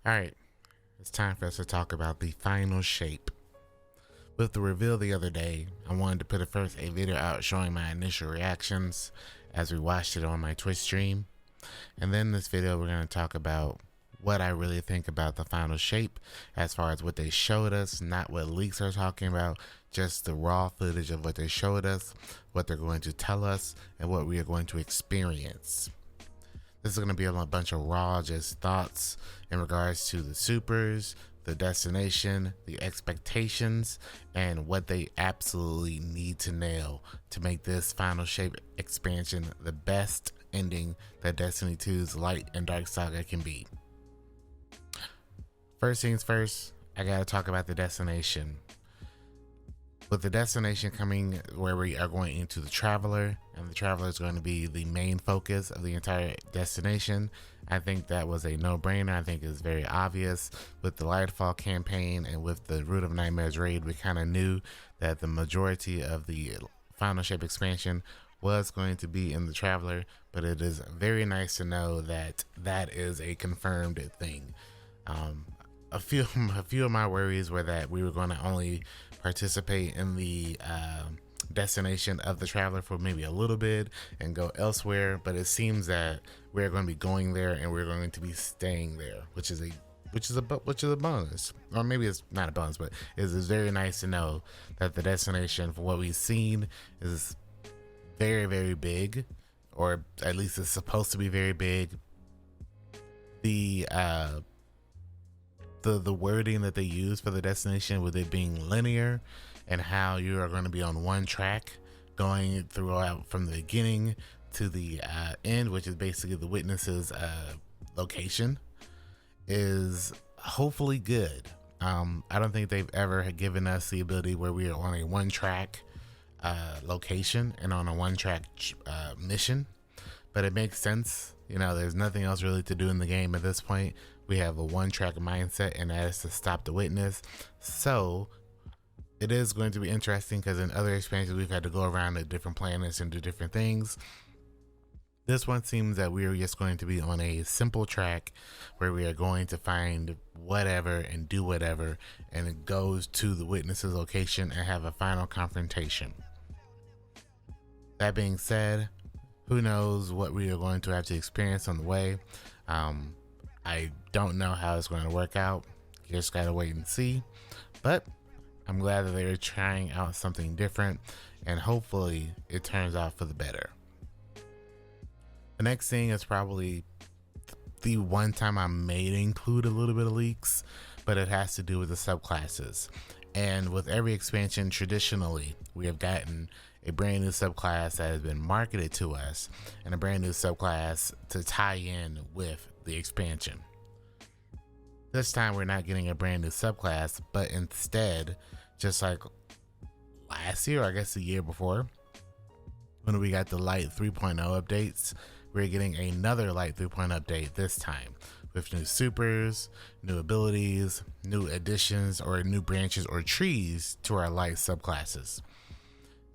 Alright, it's time for us to talk about the final shape. With the reveal the other day, I wanted to put a video out showing my initial reactions as we watched it on my Twitch stream. And then in this video, we're going to talk about what I really think about the final shape as far as what they showed us, not what leaks are talking about, just the raw footage of what they showed us, what they're going to tell us, and what we are going to experience. This is going to be a bunch of raw just thoughts in regards to the supers, the destination, the expectations, and what they absolutely need to nail to make this final shape expansion the best ending that Destiny 2's Light and Dark Saga can be. First things first, I gotta talk about the destination. With the destination coming where we are going into the Traveler, and the Traveler is going to be the main focus of the entire destination, I think that was a no-brainer. I think it's very obvious. With the Lightfall campaign and with the Root of Nightmares raid, we kind of knew that the majority of the Final Shape expansion was going to be in the Traveler, but it is very nice to know that that is a confirmed thing. A few of my worries were that we were going to only participate in the destination of the Traveler for maybe a little bit and go elsewhere, but it seems that we're going to be going there and we're going to be staying there, which is a bonus. Or maybe it's not a bonus, but it's very nice to know that the destination, for what we've seen, is very, very big, or at least it's supposed to be very big. The wording that they use for the destination, with it being linear and how you are going to be on one track going throughout from the beginning to the end, which is basically the witness's location, is hopefully good. I don't think they've ever given us the ability where we are on a one track location and on a one track mission, but it makes sense. You know, there's nothing else really to do in the game at this point. We have a one-track mindset, and that is to stop the witness. So it is going to be interesting, because in other expansions we've had to go around to different planets and do different things. This one seems that we are just going to be on a simple track where we are going to find whatever and do whatever, and it goes to the witness's location and have a final confrontation. That being said, who knows what we are going to have to experience on the way. I don't know how it's going to work out. You just gotta wait and see. But I'm glad that they're trying out something different, and hopefully it turns out for the better. The next thing is probably the one time I may include a little bit of leaks, but it has to do with the subclasses. And with every expansion, traditionally, we have gotten a brand new subclass that has been marketed to us, and a brand new subclass to tie in with the expansion. This time we're not getting a brand new subclass, but instead, just like last year, or I guess the year before, when we got the Light 3.0 updates, we're getting another Light 3.0 update this time, with new supers, new abilities, new additions, or new branches or trees to our Light subclasses.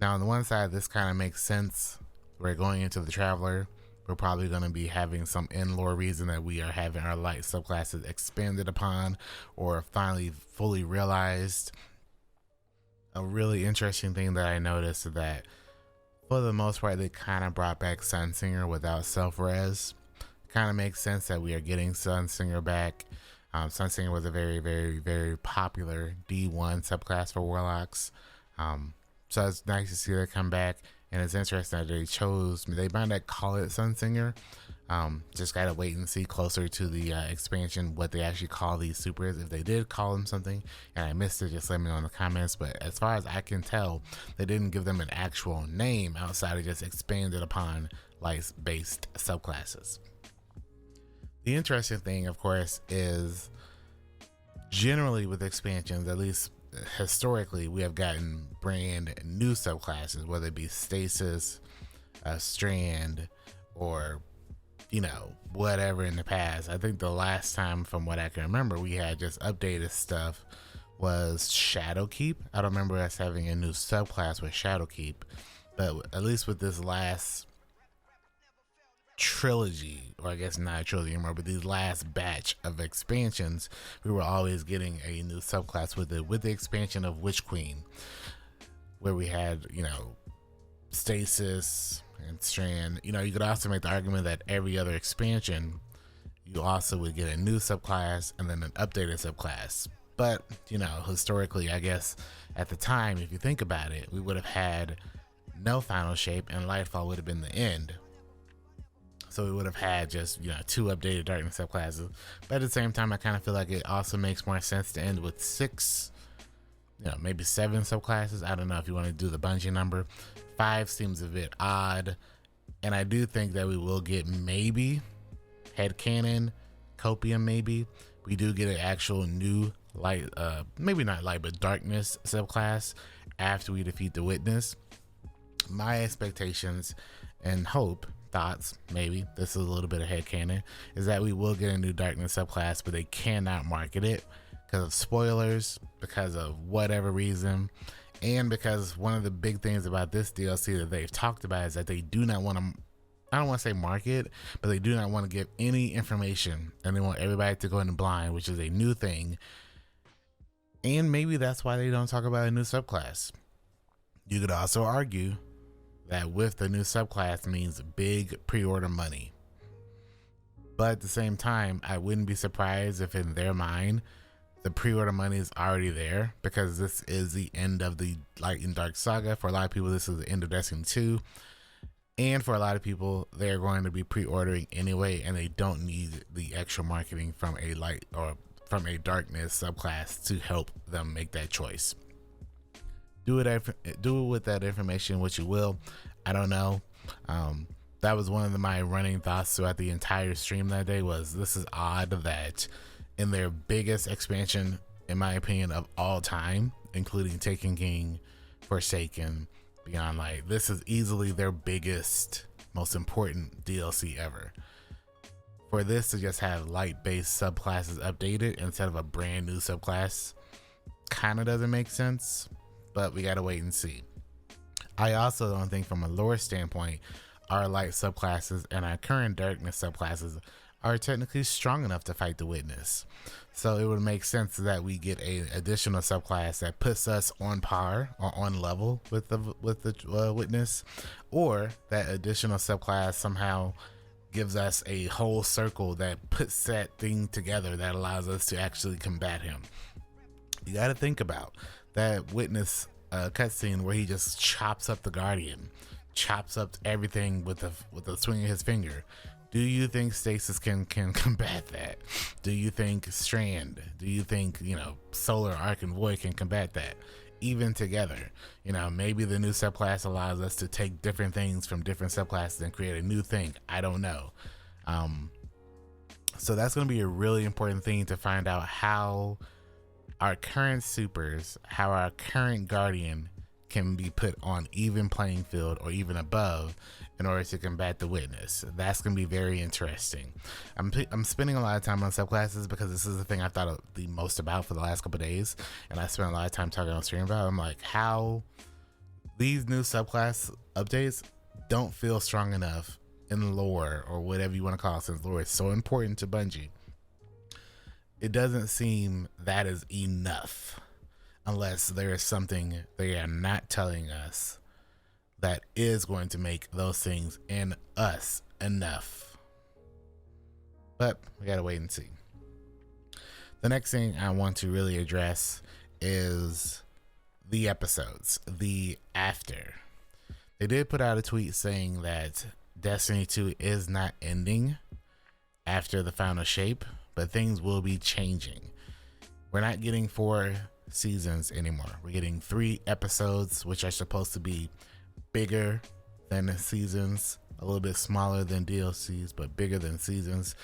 Now, on the one side, this kind of makes sense. We're going into the Traveler. We're probably going to be having some in-lore reason that we are having our Light subclasses expanded upon, or finally fully realized. A really interesting thing that I noticed is that, for the most part, they kind of brought back Sunsinger without self-res. Kind of makes sense that we are getting Sunsinger back. Sunsinger was a very, very, very popular D1 subclass for Warlocks. So it's nice to see that come back, and it's interesting that they might not call it Sunsinger. Just gotta wait and see closer to the expansion what they actually call these supers. If they did call them something and I missed it, just let me know in the comments. But as far as I can tell, they didn't give them an actual name outside of just expanded upon light-based subclasses. The interesting thing, of course, is generally with expansions, at least historically, we have gotten brand new subclasses, whether it be Stasis, Strand, or whatever in the past. I think the last time, from what I can remember, we had just updated stuff was Shadowkeep. I don't remember us having a new subclass with Shadowkeep, but at least with this last trilogy, or I guess not a trilogy anymore, but these last batch of expansions, we were always getting a new subclass with it, with the expansion of Witch Queen, where we had, Stasis and Strand. You could also make the argument that every other expansion, you also would get a new subclass and then an updated subclass. But, historically, I guess at the time, if you think about it, we would have had no final shape and Lightfall would have been the end. So we would have had just, 2 updated darkness subclasses. But at the same time, I kind of feel like it also makes more sense to end with 6, maybe 7 subclasses. I don't know if you want to do the Bungie number. 5 seems a bit odd. And I do think that we will get maybe Headcanon, Copium maybe. We do get an actual new light, maybe not light, but darkness subclass after we defeat the Witness. My expectations and thoughts, maybe, this is a little bit of headcanon, is that we will get a new darkness subclass, but they cannot market it because of spoilers, because of whatever reason, and because one of the big things about this DLC that they've talked about is that they do not want to, I don't want to say market, but they do not want to give any information, and they want everybody to go in blind, which is a new thing. And maybe that's why they don't talk about a new subclass. You could also argue that with the new subclass means big pre-order money. But at the same time, I wouldn't be surprised if in their mind, the pre-order money is already there, because this is the end of the Light and Dark saga. For a lot of people, this is the end of Destiny 2. And for a lot of people, they're going to be pre-ordering anyway, and they don't need the extra marketing from a light or from a darkness subclass to help them make that choice. Do it with that information what you will. I don't know. That was one of my running thoughts throughout the entire stream that day, was this is odd that in their biggest expansion, in my opinion, of all time, including Taken King, Forsaken, Beyond Light, this is easily their biggest, most important DLC ever. For this to just have light-based subclasses updated instead of a brand new subclass kind of doesn't make sense, but we gotta wait and see. I also don't think from a lore standpoint, our light subclasses and our current darkness subclasses are technically strong enough to fight the Witness. So it would make sense that we get a additional subclass that puts us on par or on level with the Witness, or that additional subclass somehow gives us a whole circle that puts that thing together that allows us to actually combat him. You got to think about that Witness cutscene where he just chops up the Guardian, chops up everything with a swing of his finger. Do you think Stasis can combat that? Do you think Strand? Do you think, Solar, Arc, and Void can combat that? Even together, maybe the new subclass allows us to take different things from different subclasses and create a new thing. I don't know. So that's going to be a really important thing to find out, how our current supers, how our current Guardian can be put on even playing field or even above in order to combat the Witness. That's going to be very interesting. I'm spending a lot of time on subclasses because this is the thing I thought the most about for the last couple of days, and I spent a lot of time talking on stream about it. I'm like, how these new subclass updates don't feel strong enough in lore, or whatever you want to call it, since lore is so important to Bungie. It doesn't seem that is enough unless there is something they are not telling us that is going to make those things in us enough. But we gotta wait and see. The next thing I want to really address is the episodes, the after. They did put out a tweet saying that Destiny 2 is not ending after the final shape, but things will be changing. We're not getting 4 seasons anymore. We're getting 3 episodes, which are supposed to be bigger than the seasons, a little bit smaller than DLCs, but bigger than seasons,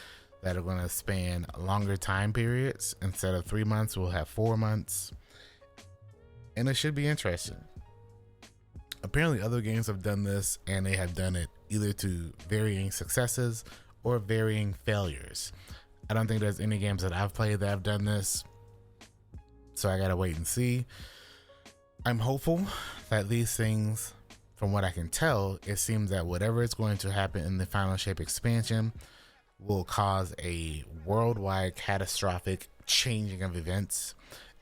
that are going to span longer time periods. Instead of 3 months, we'll have 4 months, and it should be interesting. Apparently other games have done this, and they have done it either to varying successes or varying failures. I don't think there's any games that I've played that have done this, so I gotta wait and see. I'm hopeful that these things from what I can tell, it seems that whatever is going to happen in the Final Shape expansion will cause a worldwide catastrophic changing of events,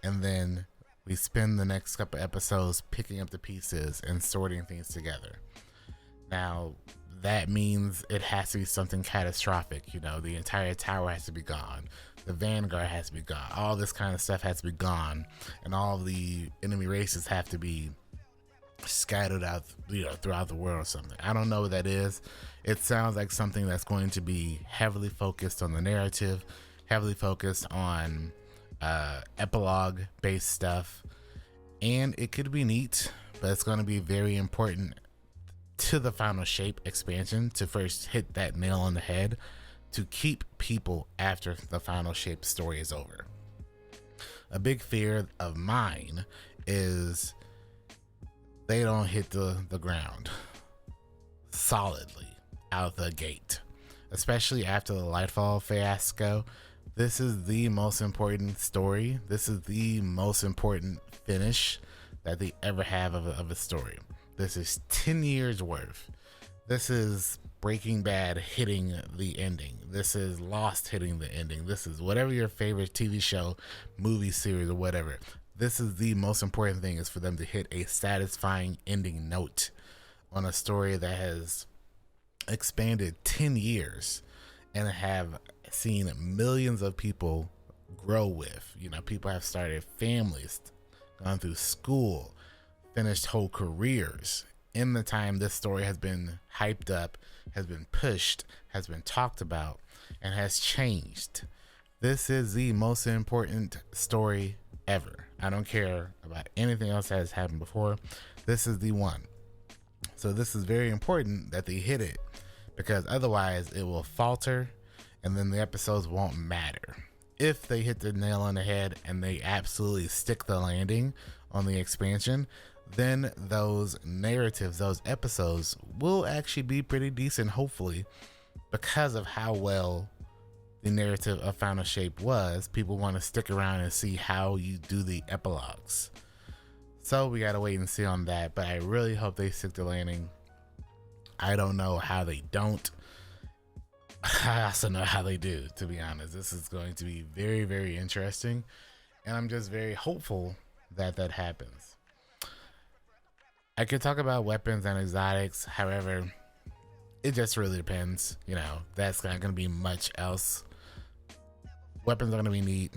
and then we spend the next couple episodes picking up the pieces and sorting things together. Now, that means it has to be something catastrophic. You know, the entire tower has to be gone. The Vanguard has to be gone. All this kind of stuff has to be gone. And all the enemy races have to be scattered out, you know, throughout the world or something. I don't know what that is. It sounds like something that's going to be heavily focused on the narrative, heavily focused on epilogue based stuff. And it could be neat, but it's going to be very important to the Final Shape expansion to first hit that nail on the head to keep people after the Final Shape story is over. A big fear of mine is they don't hit the ground solidly out the gate, especially after the Lightfall fiasco. This is the most important story. This is the most important finish that they ever have of a story. This is 10 years worth. This is Breaking Bad hitting the ending. This is Lost hitting the ending. This is whatever your favorite TV show, movie series, or whatever. This is the most important thing, is for them to hit a satisfying ending note on a story that has expanded 10 years and have seen millions of people grow with. You know, people have started families, gone through school, finished whole careers in the time this story has been hyped up, has been pushed, has been talked about, and has changed. This is the most important story ever. I don't care about anything else that has happened before. This is the one. So this is very important that they hit it, because otherwise it will falter and then the episodes won't matter. If they hit the nail on the head and they absolutely stick the landing on the expansion, then those narratives, those episodes will actually be pretty decent, hopefully, because of how well the narrative of Final Shape was. People want to stick around and see how you do the epilogues. So we gotta wait and see on that, but I really hope they stick the landing. I don't know how they don't. I also know how they do, to be honest. This is going to be very, very interesting, and I'm just very hopeful that that happens. I could talk about weapons and exotics, however, it just really depends. You know, that's not going to be much else. Weapons are going to be neat.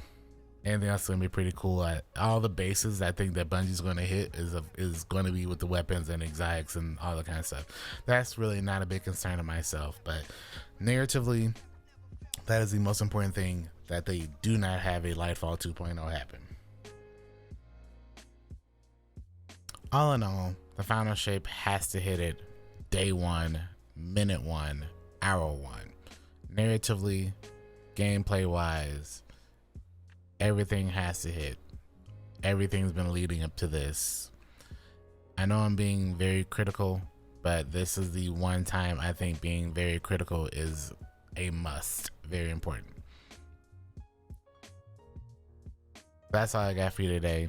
Anything else is going to be pretty cool. All the bases I think that Bungie's going to hit is going to be with the weapons and exotics and all that kind of stuff. That's really not a big concern of myself, but narratively, that is the most important thing, that they do not have a Lightfall 2.0 happen. All in all, the Final Shape has to hit it day one, minute one, hour one. Narratively, gameplay wise, everything has to hit. Everything's been leading up to this. I know I'm being very critical, but this is the one time I think being very critical is a must. Very important. That's all I got for you today.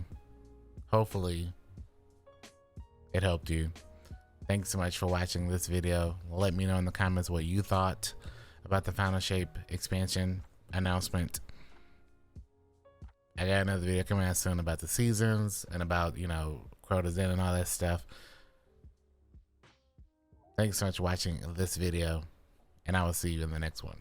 Hopefully it helped you. Thanks so much for watching this video. Let me know in the comments what you thought about the Final Shape expansion announcement. I got another video coming out soon about the seasons and about, you know, Crota's Inn and all that stuff. Thanks so much for watching this video, and I will see you in the next one.